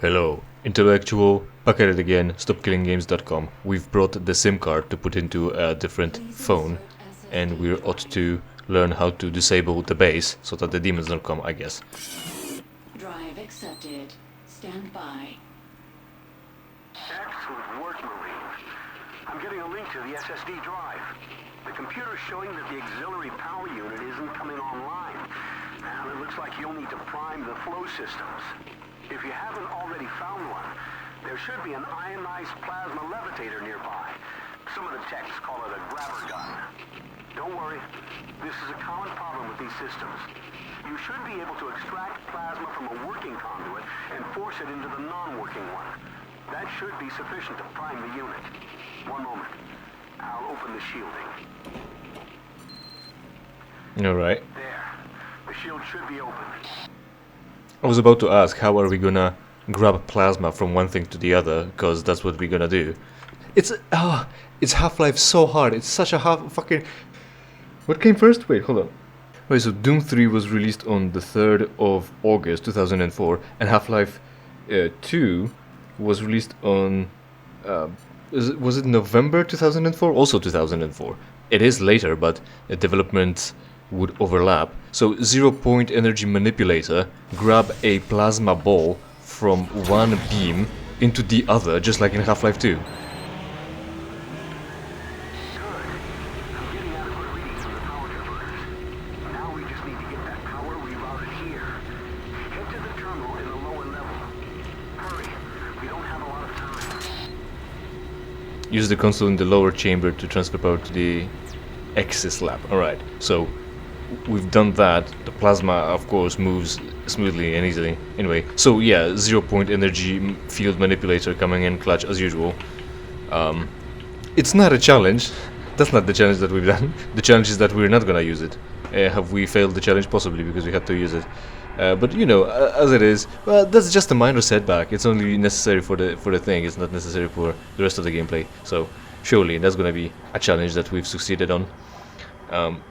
Hello, intellectual, back at it again, stopkillinggames.com. We've brought the SIM card to put into a different phone, and we ought to learn how to disable the base so that the demons don't come, I guess. Drive accepted. Stand by. Excellent work, Marine. I'm getting a link to the SSD drive. The computer's showing that the auxiliary power unit isn't coming online. Now, it looks like you'll need to prime the flow systems. If you haven't already found one, there should be an ionized plasma levitator nearby. Some of the techs call it a grabber gun. Don't worry, this is a common problem with these systems. You should be able to extract plasma from a working conduit and force it into the non-working one. That should be sufficient to prime the unit. One moment. I'll open the shielding. Alright. There. The shield should be open. I was about to ask, how are we gonna grab plasma from one thing to the other, because that's what we're gonna do. It's Half-Life so hard, it's such a fucking... What came first? Wait, hold on. Wait, so Doom 3 was released on the 3rd of August 2004, and Half-Life 2 was released on... was it November 2004? Also 2004. It is later, but the development would overlap. So 0-point energy manipulator, grab a plasma ball from one beam into the other, just like in Half-Life 2. Good. I'm getting adequate readings from the power converters. Now we just need to get that power rerouted here. Head to the terminal in the lower level. Hurry. We don't have a lot of time. Use the console in the lower chamber to transfer power to the Axis lab. Alright, so we've done that. The plasma, of course, moves smoothly and easily. Anyway, so yeah, 0-point energy field manipulator coming in clutch as usual. It's not a challenge. That's not the challenge that we've done. The challenge is that we're not gonna use it. Have we failed the challenge? Possibly, because we had to use it. But you know, as it is, well, that's just a minor setback. It's only necessary for the thing. It's not necessary for the rest of the gameplay. So surely that's gonna be a challenge that we've succeeded on.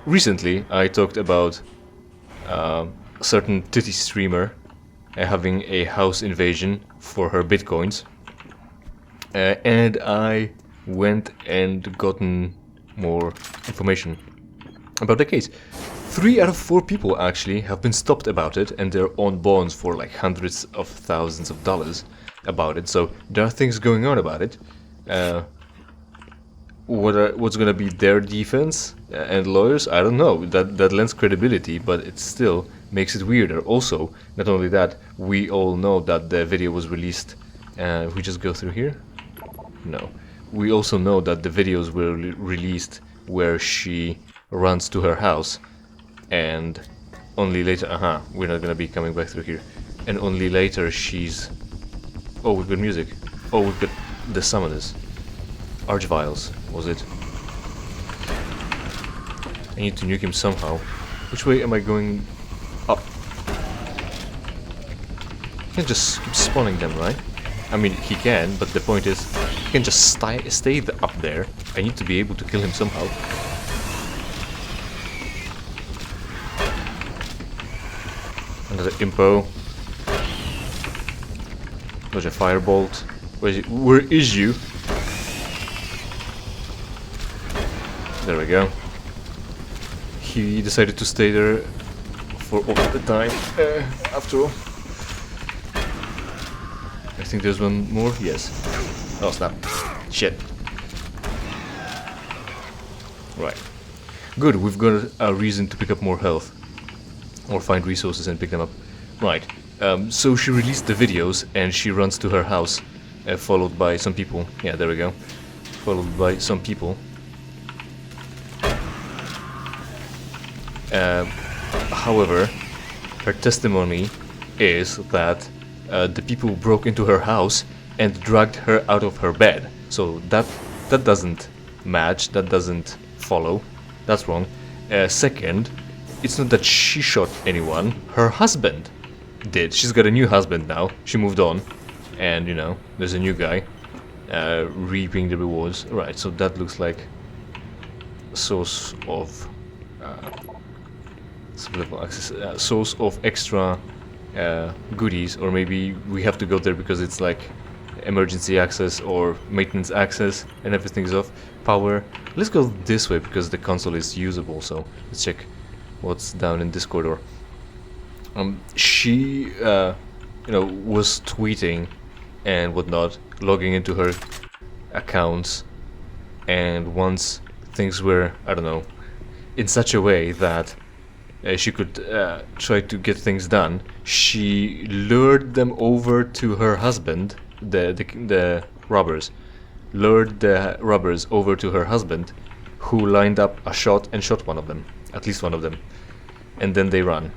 Recently, I talked about a certain titty streamer having a house invasion for her bitcoins, and I went and gotten more information about the case. 3 out of 4 people actually have been stopped about it, and they're on bonds for like hundreds of thousands of dollars about it. So there are things going on about it. What's gonna be their defense and lawyers? I don't know. That lends credibility, but it still makes it weirder. Also, not only that, we all know that the video was released. We just go through here? No. We also know that the videos were released where she runs to her house, and only later. We're not gonna be coming back through here. And only later she's. Oh, we've got music. Oh, we've got the summoners. Archviles, was it? I need to nuke him somehow. Which way am I going? Up. He can just keep spawning them, right? I mean, he can, but the point is, he can just stay up there. I need to be able to kill him somehow. Another impo. There's a firebolt. Where is you? There we go. He decided to stay there for all the time, after all. I think there's one more. Yes. Oh, snap. Shit. Right. Good, we've got a reason to pick up more health. Or find resources and pick them up. Right. So she released the videos and she runs to her house, followed by some people. Yeah, there we go. Followed by some people. However, her testimony is that the people broke into her house and dragged her out of her bed. So that doesn't match, that doesn't follow. That's wrong. Second, it's not that she shot anyone, her husband did. She's got a new husband now, she moved on, and you know, there's a new guy reaping the rewards. Right, so that looks like a source of... source of extra goodies, or maybe we have to go there because it's like emergency access or maintenance access and everything's off power. Let's go this way because the console is usable, so let's check what's down in this corridor. She was tweeting and whatnot, logging into her accounts, and once things were, I don't know, in such a way that she could try to get things done, she lured them over to her husband, the robbers, lured the robbers over to her husband, who lined up a shot and shot one of them, at least one of them, and then they ran.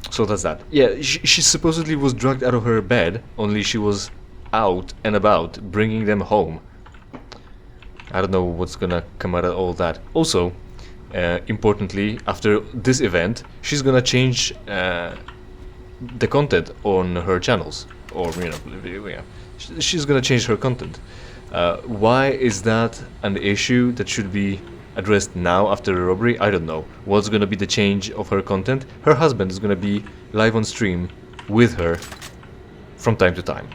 So that's that. Yeah, she supposedly was drugged out of her bed, only she was out and about, bringing them home. I don't know what's gonna come out of all that. Also, importantly, after this event, she's gonna change the content on her channels, or yeah, she's gonna change her content. Why is that an issue that should be addressed now after the robbery? I don't know. What's gonna be the change of her content? Her husband is gonna be live on stream with her from time to time.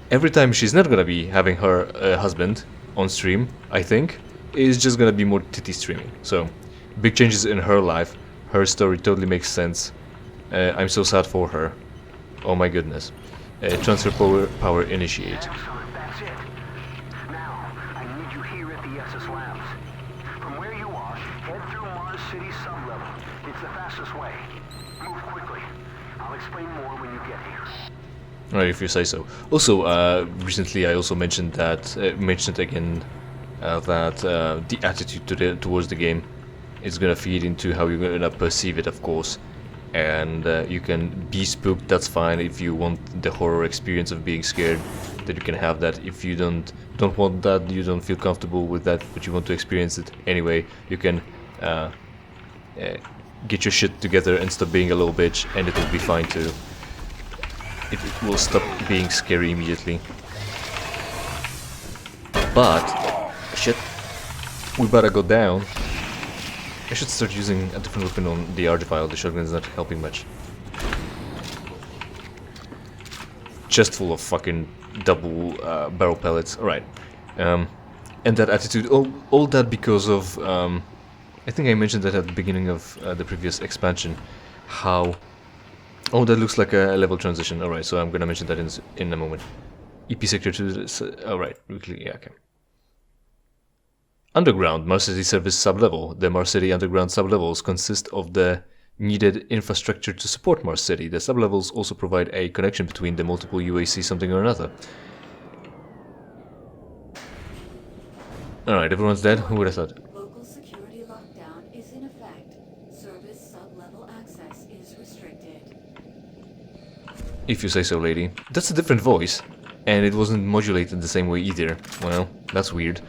Every time she's not gonna be having her husband on stream, I think, is just gonna be more titty streaming. So, big changes in her life. Her story totally makes sense. I'm so sad for her. Oh my goodness. Transfer power initiate. Excellent, that's it. Now, I need you here at the SS Labs. From where you are, head through Mars City sublevel. It's the fastest way. Move quickly. I'll explain more when you get here. Right, if you say so. Also, recently I also mentioned that, again, that the attitude towards the game is gonna feed into how you're gonna perceive it, of course. And you can be spooked, that's fine. If you want the horror experience of being scared, then you can have that. If you don't want that, you don't feel comfortable with that, but you want to experience it anyway, you can get your shit together and stop being a little bitch, and it will be fine too. It will stop being scary immediately. But shit, we better go down. I should start using a different weapon on the RG file. The shotgun is not helping much. Chest full of fucking double barrel pellets. Alright. And that attitude, all that because of, I think I mentioned that at the beginning of the previous expansion, how... Oh, that looks like a level transition. Alright, so I'm gonna mention that in a moment. EP sector 2, alright, yeah, okay. Underground Mars City service sublevel. The Mars City underground sublevels consist of the needed infrastructure to support Mars City. The sublevels also provide a connection between the multiple UAC something or another. Alright, everyone's dead? Who would have thought? Local security lockdown is in effect. Service sub-level access is restricted. If you say so, lady. That's a different voice, and it wasn't modulated the same way either. Well, that's weird.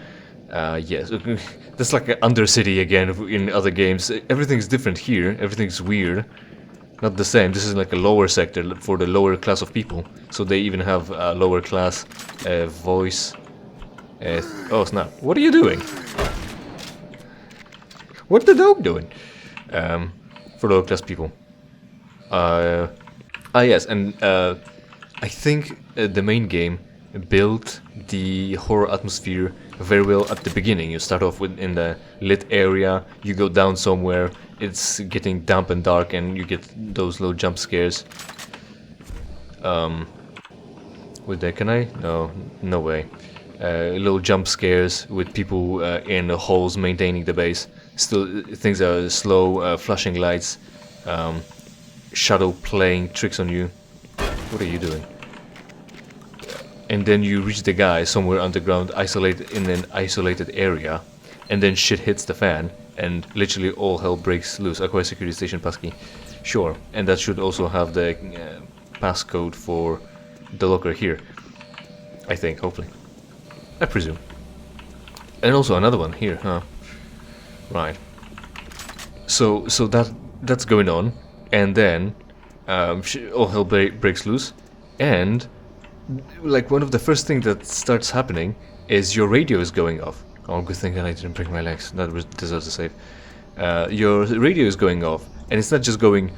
Yes, that's like Undercity again in other games. Everything's different here, everything's weird. Not the same, this is like a lower sector for the lower class of people. So they even have a lower class voice. Oh snap, what are you doing? What's the dog doing? For lower class people. Yes, and I think the main game built the horror atmosphere very well at the beginning. You start off in the lit area, you go down somewhere, it's getting damp and dark, and you get those little jump scares. With that, can I? No way. Little jump scares with people in the halls maintaining the base. Still, things are slow, flashing lights, shadow playing tricks on you. What are you doing? And then you reach the guy somewhere underground, isolated in an isolated area, and then shit hits the fan, and literally all hell breaks loose. Acquire security station passkey. Sure, and that should also have the passcode for the locker here. I think, hopefully. I presume. And also another one here, huh? Right. So that's going on, and then all hell breaks loose, and like one of the first things that starts happening is your radio is going off. Oh, good thing that I didn't break my legs. That deserves a save. Your radio is going off, and it's not just going,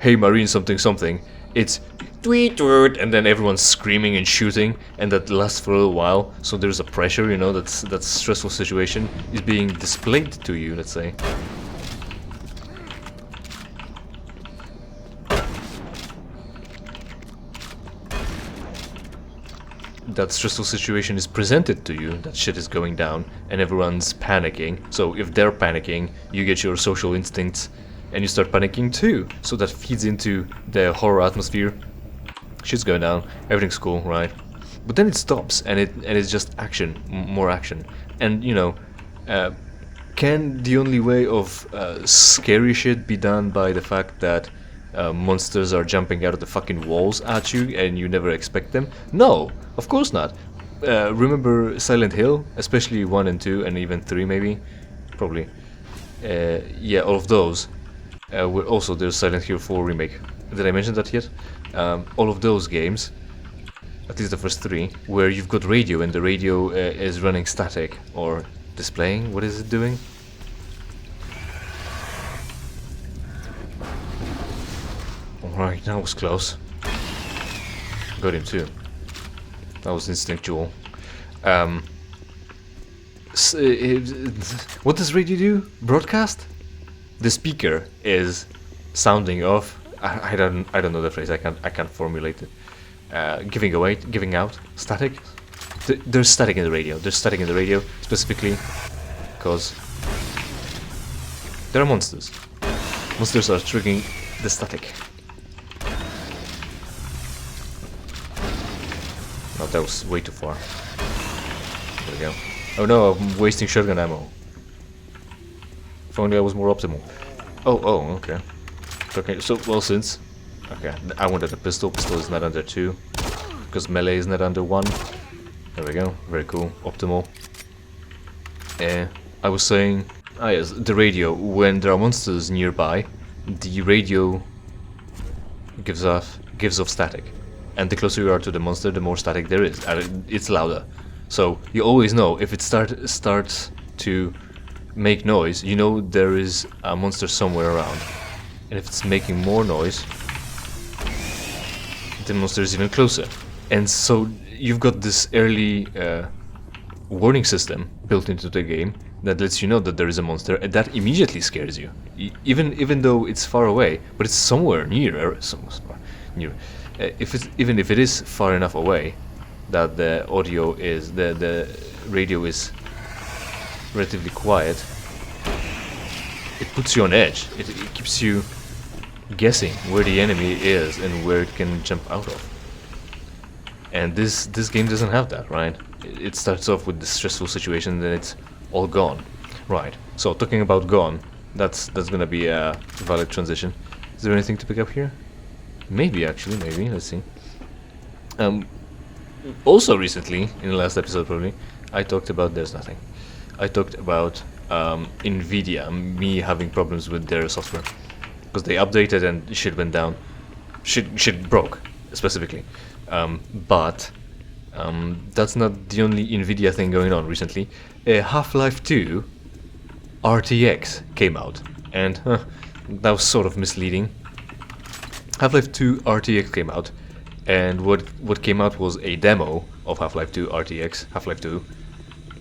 hey Marine something something, it's tweet tweet, and then everyone's screaming and shooting, and that lasts for a little while. So there's a pressure, you know, that stressful situation is being displayed to you, let's say. That stressful situation is presented to you, that shit is going down, and everyone's panicking. So if they're panicking, you get your social instincts, and you start panicking too. So that feeds into the horror atmosphere. Shit's going down, everything's cool, right? But then it stops, and it's just action, more action. And you know, can the only way of scary shit be done by the fact that monsters are jumping out of the fucking walls at you and you never expect them? No, of course not. Remember Silent Hill, especially 1 and 2 and even 3 maybe? Probably. Yeah, all of those. Were also there's Silent Hill 4 remake. Did I mention that yet? All of those games, at least the first 3, where you've got radio and the radio is running static or displaying. What is it doing? Alright, that was close. Got him too. That was instinctual. What does radio do? Broadcast? The speaker is sounding off. I don't know the phrase. I can't formulate it. Giving out static. There's static in the radio. There's static in the radio specifically because there are monsters. Monsters are triggering the static. Oh, that was way too far. There we go. Oh no, I'm wasting shotgun ammo. If only I was more optimal. Oh, okay. Okay, so, well, since... Okay, I wanted a pistol. Pistol is not under 2. Because melee is not under 1. There we go. Very cool. Optimal. I was saying... Ah yes, the radio. When there are monsters nearby, the radio gives off static. And the closer you are to the monster, the more static there is. It's louder. So you always know if it starts to make noise, you know there is a monster somewhere around. And if it's making more noise, the monster is even closer. And so you've got this early warning system built into the game that lets you know that there is a monster, and that immediately scares you. Even though it's far away, but it's somewhere near. Near. Even if it is far enough away that the audio is the radio is relatively quiet, it puts you on edge. It keeps you guessing where the enemy is and where it can jump out of. And this game doesn't have that, right? It starts off with the stressful situation, and then it's all gone. Right. So talking about gone, that's gonna be a valid transition. Is there anything to pick up here? Maybe, actually, maybe. Let's see. Also recently, in the last episode probably, I talked about there's nothing. I talked about Nvidia, me having problems with their software. Because they updated and shit went down. Shit broke, specifically. But that's not the only Nvidia thing going on recently. Half-Life 2 RTX came out. And that was sort of misleading. Half-Life 2 RTX came out, and what came out was a demo of Half-Life 2 RTX, Half-Life 2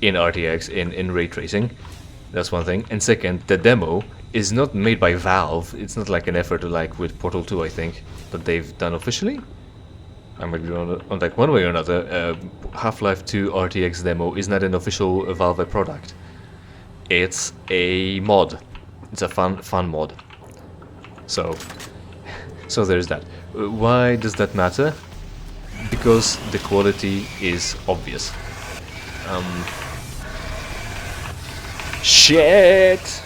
in RTX in ray tracing. That's one thing. And second, the demo is not made by Valve. It's not like an effort like with Portal 2, I think, that they've done officially. I might be on like one way or another. Half-Life 2 RTX demo is not an official Valve product. It's a mod. It's a fun mod. So there's that. Why does that matter? Because the quality is obvious. Shit!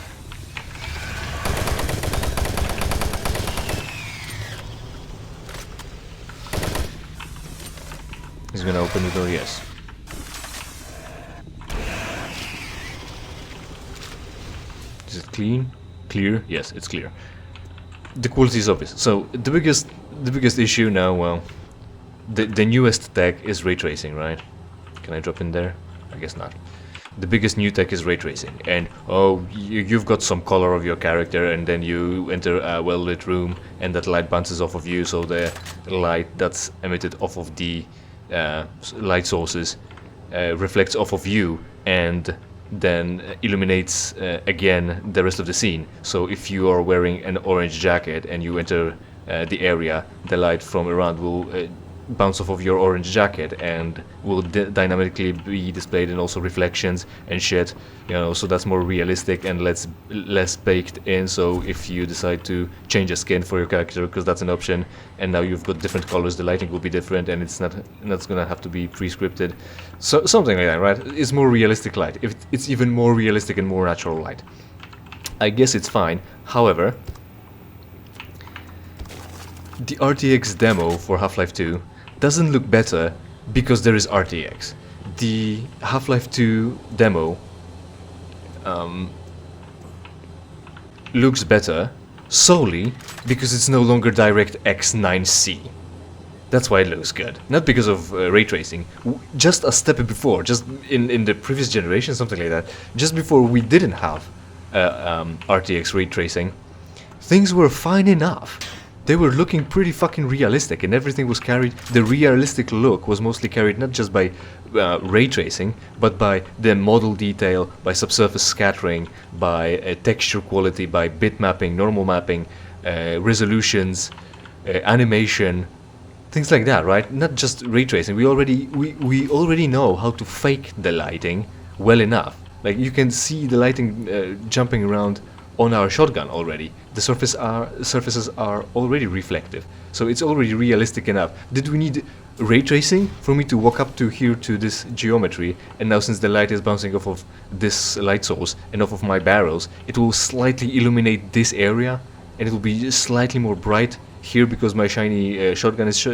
He's gonna open the door, yes. Is it clean? Clear? Yes, it's clear. The quality is obvious. So the biggest issue now, well, the newest tech is ray tracing, right? Can I drop in there? I guess not. the biggest new tech is ray tracing. And you've got some color of your character, and then you enter a well-lit room, and that light bounces off of you, so the light that's emitted off of the light sources reflects off of you, and then illuminates again the rest of the scene. So if you are wearing an orange jacket and you enter the area, the light from around will bounce off of your orange jacket and will dynamically be displayed, and also reflections and shit, so that's more realistic and less baked in. So if you decide to change a skin for your character, because that's an option, and now you've got different colors, the lighting will be different, and it's not gonna have to be pre-scripted, so something like that, right? It's more realistic light. If it's even more realistic and more natural light, I guess it's fine. However, the RTX demo for Half-Life 2 doesn't look better because there is RTX. The Half-Life 2 demo looks better solely because it's no longer DirectX 9C. That's why it looks good, not because of ray tracing. Just a step before, just in the previous generation, something like that, just before we didn't have RTX ray tracing, things were fine enough. They were looking pretty fucking realistic, and everything was carried. The realistic look was mostly carried not just by ray tracing, but by the model detail, by subsurface scattering, by texture quality, by bit mapping, normal mapping, resolutions, animation, things like that, right? Not just ray tracing. We already know how to fake the lighting well enough. Like, you can see the lighting jumping around on our shotgun already. The surfaces are already reflective, so it's already realistic enough. Did we need ray tracing for me to walk up to this geometry, and now since the light is bouncing off of this light source and off of my barrels, it will slightly illuminate this area, and it will be just slightly more bright here because my shiny shotgun is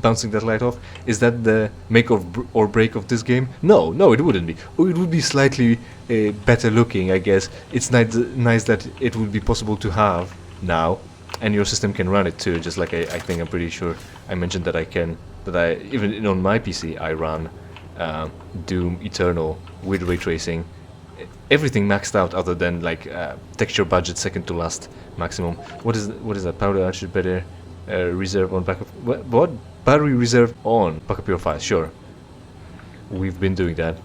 bouncing that light off? Is that the make or break of this game? No, it wouldn't be. Or it would be slightly better looking, I guess. It's nice that it would be possible to have now, and your system can run it too. Just like I'm pretty sure I mentioned that even on my PC I run Doom Eternal with ray tracing. Everything maxed out other than like texture budget second to last maximum. What is that? Powder archer better reserve on backup. What? Battery reserve on backup your files. Sure, we've been doing that.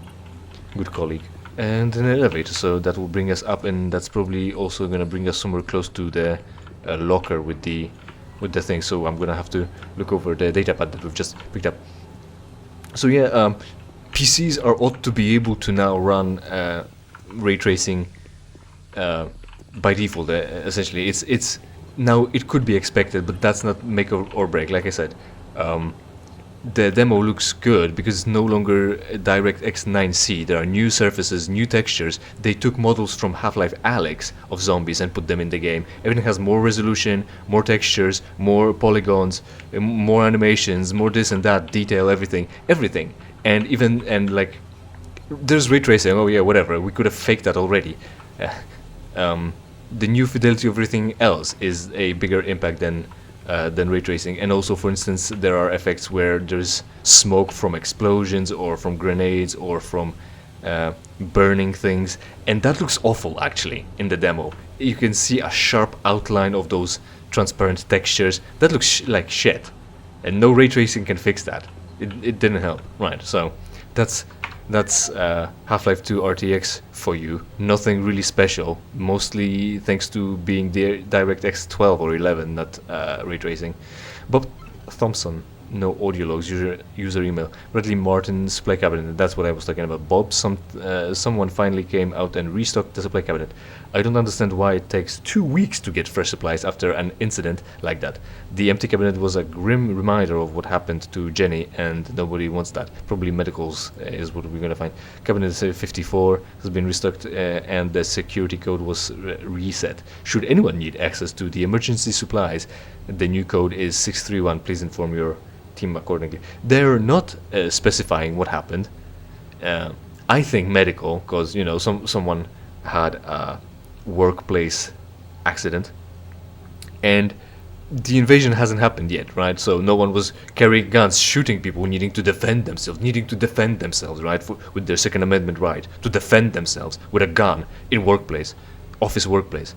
Good colleague. And an elevator, so that will bring us up, and that's probably also gonna bring us somewhere close to the locker with the thing. So I'm gonna have to look over the datapad that we've just picked up. So yeah, PCs ought to be able to now run ray tracing by default. Essentially, it's now, it could be expected, but that's not make or break. Like I said, the demo looks good because it's no longer DirectX 9C. There are new surfaces, new textures. They took models from Half-Life Alyx of zombies and put them in the game. Everything has more resolution, more textures, more polygons, more animations, more this and that, detail, everything. And like, there's ray tracing. Oh yeah, whatever. We could have faked that already. The new fidelity of everything else is a bigger impact than ray tracing. And also, for instance, there are effects where there's smoke from explosions or from grenades or from burning things, and that looks awful actually in the demo. You can see a sharp outline of those transparent textures. That looks like shit, and no ray tracing can fix that. It didn't help, right? So that's Half-Life 2 RTX for you. Nothing really special, mostly thanks to being the DirectX 12 or 11, not ray tracing. Bob Thompson, no audio logs, user email. Bradley Martin supply cabinet, that's what I was talking about. Bob, someone finally came out and restocked the supply cabinet. I don't understand why it takes 2 weeks to get fresh supplies after an incident like that. The empty cabinet was a grim reminder of what happened to Jenny, and nobody wants that. Probably medicals is what we're gonna find. Cabinet 54 has been restocked, and the security code was reset. Should anyone need access to the emergency supplies, the new code is 631. Please inform your team accordingly. They're not specifying what happened. I think medical, because someone had a workplace accident, and the invasion hasn't happened yet, right? So no one was carrying guns, shooting people, needing to defend themselves, right? With their Second Amendment right to defend themselves with a gun in office workplace.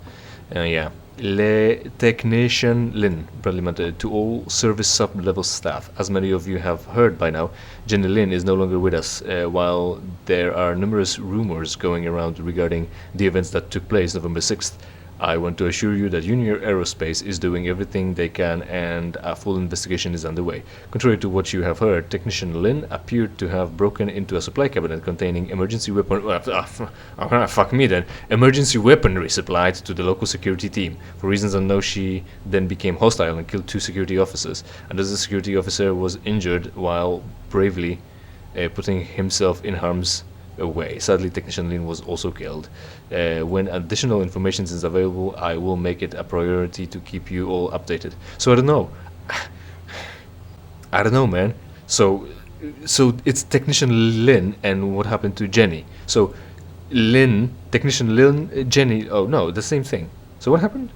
Yeah. Le Technician Lin, Bradley Manta, to all service sub-level staff. As many of you have heard by now, Jenny Lin is no longer with us, while there are numerous rumors going around regarding the events that took place November 6th. I want to assure you that Junior Aerospace is doing everything they can and a full investigation is underway. Contrary to what you have heard, Technician Lin appeared to have broken into a supply cabinet containing emergency emergency weaponry supplied to the local security team. For reasons unknown, she then became hostile and killed 2 security officers. Another security officer was injured while bravely putting himself in harm's way. Sadly, Technician Lin was also killed. When additional information is available, I will make it a priority to keep you all updated. So I don't know. I don't know, man. So it's Technician Lin and what happened to Jenny. So Technician Lin, Jenny. Oh no, the same thing. So what happened?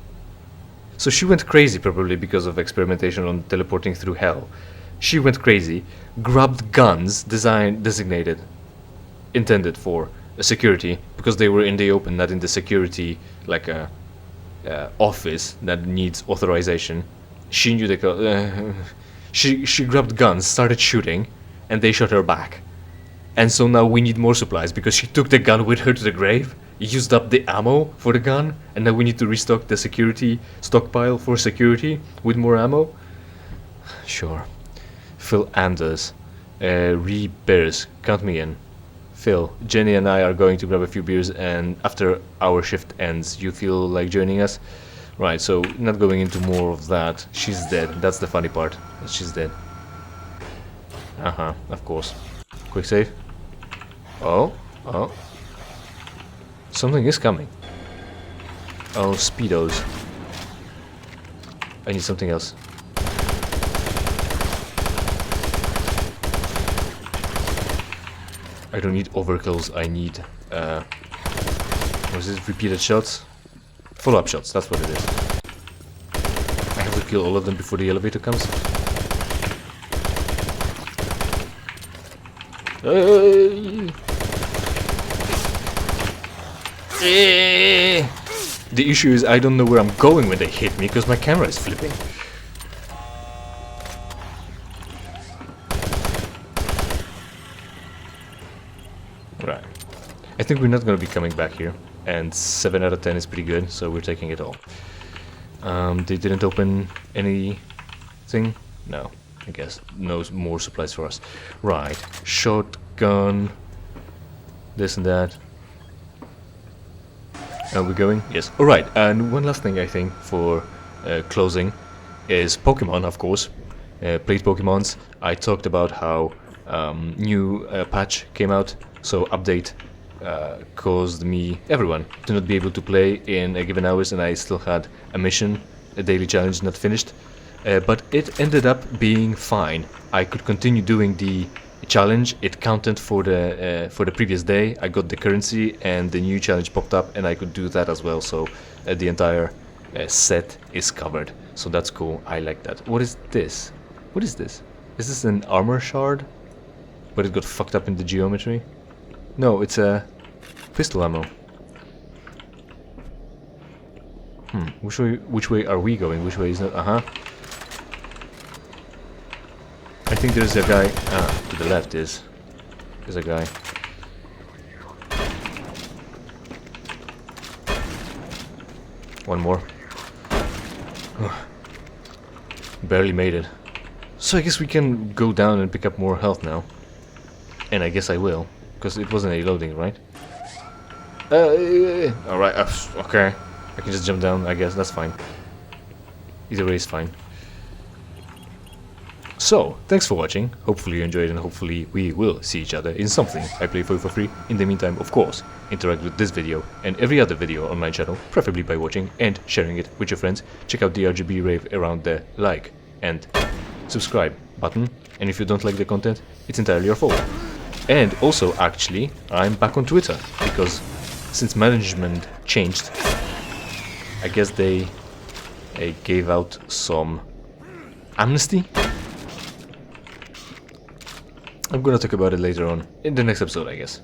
So she went crazy probably because of experimentation on teleporting through hell. She went crazy, grabbed guns intended for security, because they were in the open, not in the security like a office that needs authorization. She knew she grabbed guns, started shooting, and they shot her back. And so now we need more supplies because she took the gun with her to the grave, used up the ammo for the gun, and now we need to restock the security stockpile for security with more ammo. Sure. Phil Anders, Ree Bears, count me in. Phil, Jenny and I are going to grab a few beers, and after our shift ends, you feel like joining us? Right, so not going into more of that. She's dead. That's the funny part. She's dead. Of course. Quick save. Oh. Something is coming. Oh, speedos. I need something else. I don't need overkills, I need, what is it, repeated shots? Follow-up shots, that's what it is. I have to kill all of them before the elevator comes. The issue is I don't know where I'm going when they hit me, because my camera is flipping. Right. I think we're not going to be coming back here, and 7 out of 10 is pretty good, so we're taking it all. They didn't open anything? No, I guess. No more supplies for us. Right. Shotgun. This and that. Are we going? Yes. Alright, and one last thing I think for closing is Pokemon, of course. Played Pokemons. I talked about how new patch came out. So update caused everyone to not be able to play in a given hours, and I still had a mission, a daily challenge not finished. But it ended up being fine. I could continue doing the challenge. It counted for the previous day. I got the currency, and the new challenge popped up, and I could do that as well. So the entire set is covered. So that's cool. I like that. What is this? What is this? Is this an armor shard? But it got fucked up in the geometry? No, it's a pistol ammo. Which way are we going? Which way is not? I think there's a guy. To the left there's a guy. One more. Barely made it. So I guess we can go down and pick up more health now. And I guess I will, because it wasn't a loading, right? Alright, okay. I can just jump down, I guess, that's fine. Either way is fine. So, thanks for watching. Hopefully you enjoyed, and hopefully we will see each other in something I play for you for free. In the meantime, of course, interact with this video and every other video on my channel, preferably by watching and sharing it with your friends. Check out the RGB rave around the like and subscribe button. And if you don't like the content, it's entirely your fault. And also, actually, I'm back on Twitter, because since management changed, I guess they I gave out some amnesty. I'm gonna talk about it later on, in the next episode, I guess.